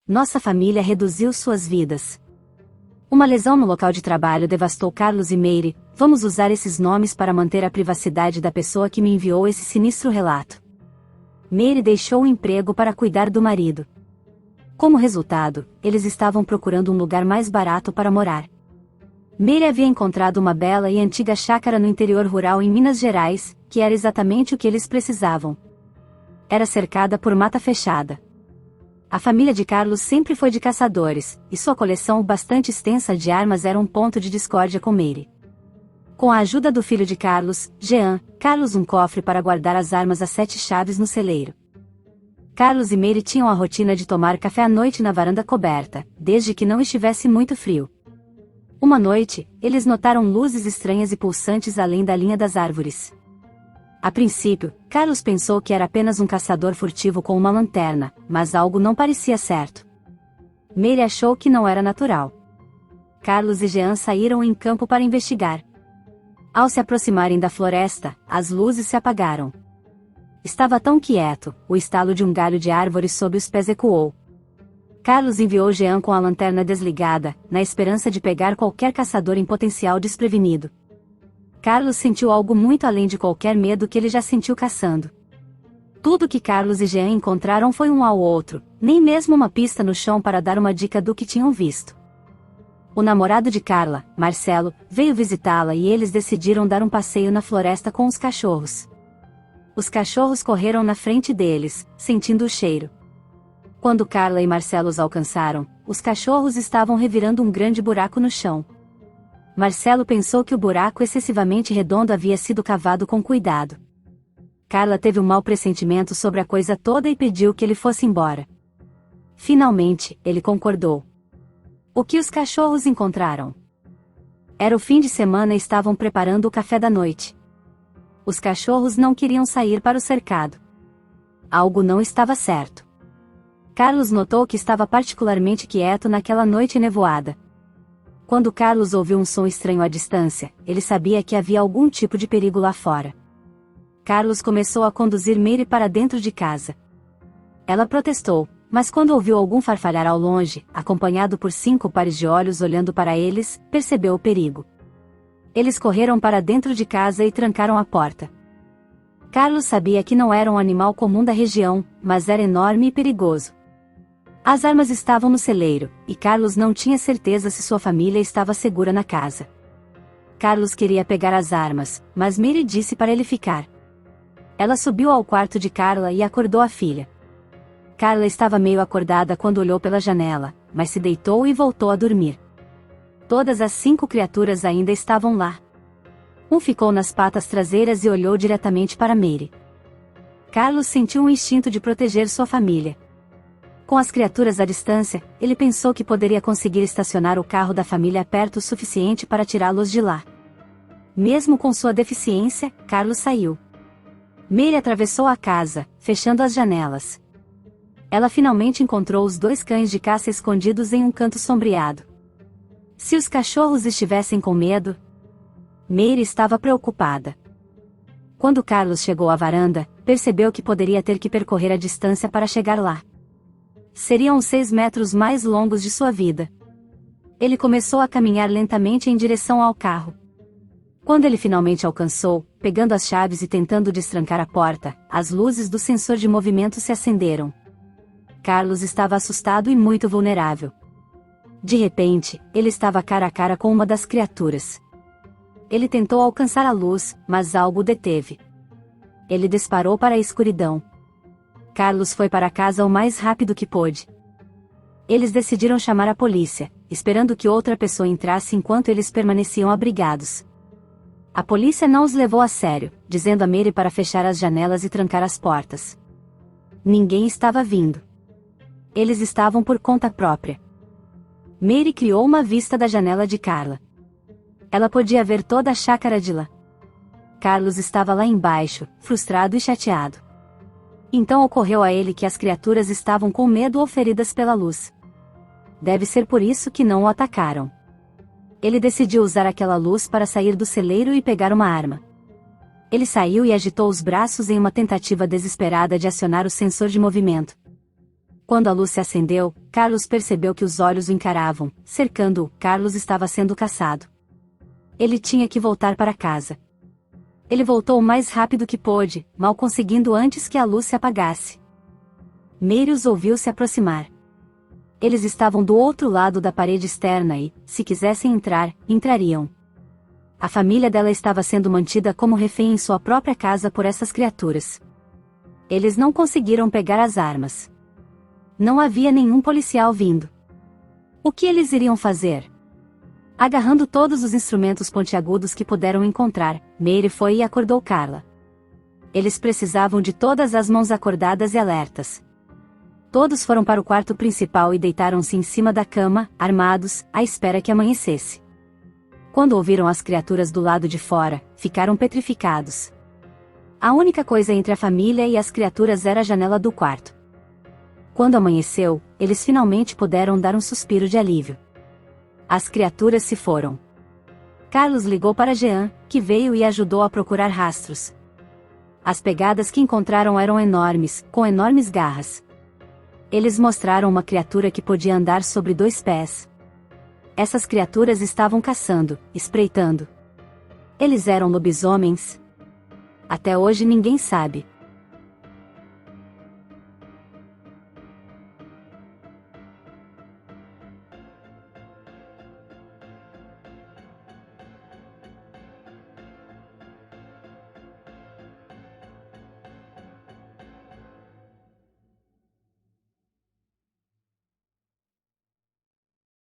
Nossa família reduziu suas vidas. Uma lesão no local de trabalho devastou Carlos e Mary. Vamos usar esses nomes para manter a privacidade da pessoa que me enviou esse sinistro relato. Mary deixou o emprego para cuidar do marido. Como resultado, eles estavam procurando um lugar mais barato para morar. Mary havia encontrado uma bela e antiga chácara no interior rural em Minas Gerais, que era exatamente o que eles precisavam. Era cercada por mata fechada. A família de Carlos sempre foi de caçadores, e sua coleção bastante extensa de armas era um ponto de discórdia com Mary. Com a ajuda do filho de Carlos, Jean, Carlos um cofre para guardar as armas a 7 chaves no celeiro. Carlos e Mary tinham a rotina de tomar café à noite na varanda coberta, desde que não estivesse muito frio. Uma noite, eles notaram luzes estranhas e pulsantes além da linha das árvores. A princípio, Carlos pensou que era apenas um caçador furtivo com uma lanterna, mas algo não parecia certo. Mary achou que não era natural. Carlos e Jean saíram em campo para investigar. Ao se aproximarem da floresta, as luzes se apagaram. Estava tão quieto, o estalo de um galho de árvore sob os pés ecoou. Carlos enviou Jean com a lanterna desligada, na esperança de pegar qualquer caçador em potencial desprevenido. Carlos sentiu algo muito além de qualquer medo que ele já sentiu caçando. Tudo que Carlos e Jean encontraram foi um ao outro, nem mesmo uma pista no chão para dar uma dica do que tinham visto. O namorado de Carla, Marcelo, veio visitá-la e eles decidiram dar um passeio na floresta com os cachorros. Os cachorros correram na frente deles, sentindo o cheiro. Quando Carla e Marcelo os alcançaram, os cachorros estavam revirando um grande buraco no chão. Marcelo pensou que o buraco excessivamente redondo havia sido cavado com cuidado. Carla teve um mau pressentimento sobre a coisa toda e pediu que ele fosse embora. Finalmente, ele concordou. O que os cachorros encontraram? Era o fim de semana e estavam preparando o café da noite. Os cachorros não queriam sair para o cercado. Algo não estava certo. Carlos notou que estava particularmente quieto naquela noite nevoada. Quando Carlos ouviu um som estranho à distância, ele sabia que havia algum tipo de perigo lá fora. Carlos começou a conduzir Mary para dentro de casa. Ela protestou, mas quando ouviu algum farfalhar ao longe, acompanhado por 5 pares de olhos olhando para eles, percebeu o perigo. Eles correram para dentro de casa e trancaram a porta. Carlos sabia que não era um animal comum da região, mas era enorme e perigoso. As armas estavam no celeiro, e Carlos não tinha certeza se sua família estava segura na casa. Carlos queria pegar as armas, mas Mary disse para ele ficar. Ela subiu ao quarto de Carla e acordou a filha. Carla estava meio acordada quando olhou pela janela, mas se deitou e voltou a dormir. Todas as 5 criaturas ainda estavam lá. Um ficou nas patas traseiras e olhou diretamente para Mary. Carlos sentiu um instinto de proteger sua família. Com as criaturas à distância, ele pensou que poderia conseguir estacionar o carro da família perto o suficiente para tirá-los de lá. Mesmo com sua deficiência, Carlos saiu. Mary atravessou a casa, fechando as janelas. Ela finalmente encontrou os 2 cães de caça escondidos em um canto sombreado. Se os cachorros estivessem com medo, Mary estava preocupada. Quando Carlos chegou à varanda, percebeu que poderia ter que percorrer a distância para chegar lá. Seriam os 6 metros mais longos de sua vida. Ele começou a caminhar lentamente em direção ao carro. Quando ele finalmente alcançou, pegando as chaves e tentando destrancar a porta, as luzes do sensor de movimento se acenderam. Carlos estava assustado e muito vulnerável. De repente, ele estava cara a cara com uma das criaturas. Ele tentou alcançar a luz, mas algo o deteve. Ele disparou para a escuridão. Carlos foi para casa o mais rápido que pôde. Eles decidiram chamar a polícia, esperando que outra pessoa entrasse enquanto eles permaneciam abrigados. A polícia não os levou a sério, dizendo a Mary para fechar as janelas e trancar as portas. Ninguém estava vindo. Eles estavam por conta própria. Mary criou uma vista da janela de Carla. Ela podia ver toda a chácara de lá. Carlos estava lá embaixo, frustrado e chateado. Então ocorreu a ele que as criaturas estavam com medo ou feridas pela luz. Deve ser por isso que não o atacaram. Ele decidiu usar aquela luz para sair do celeiro e pegar uma arma. Ele saiu e agitou os braços em uma tentativa desesperada de acionar o sensor de movimento. Quando a luz se acendeu, Carlos percebeu que os olhos o encaravam, cercando-o. Carlos estava sendo caçado. Ele tinha que voltar para casa. Ele voltou o mais rápido que pôde, mal conseguindo antes que a luz se apagasse. Mary os ouviu se aproximar. Eles estavam do outro lado da parede externa e, se quisessem entrar, entrariam. A família dela estava sendo mantida como refém em sua própria casa por essas criaturas. Eles não conseguiram pegar as armas. Não havia nenhum policial vindo. O que eles iriam fazer? Agarrando todos os instrumentos pontiagudos que puderam encontrar, Mary foi e acordou Carla. Eles precisavam de todas as mãos acordadas e alertas. Todos foram para o quarto principal e deitaram-se em cima da cama, armados, à espera que amanhecesse. Quando ouviram as criaturas do lado de fora, ficaram petrificados. A única coisa entre a família e as criaturas era a janela do quarto. Quando amanheceu, eles finalmente puderam dar um suspiro de alívio. As criaturas se foram. Carlos ligou para Jean, que veio e ajudou a procurar rastros. As pegadas que encontraram eram enormes, com enormes garras. Eles mostraram uma criatura que podia andar sobre 2 pés. Essas criaturas estavam caçando, espreitando. Eles eram lobisomens? Até hoje ninguém sabe.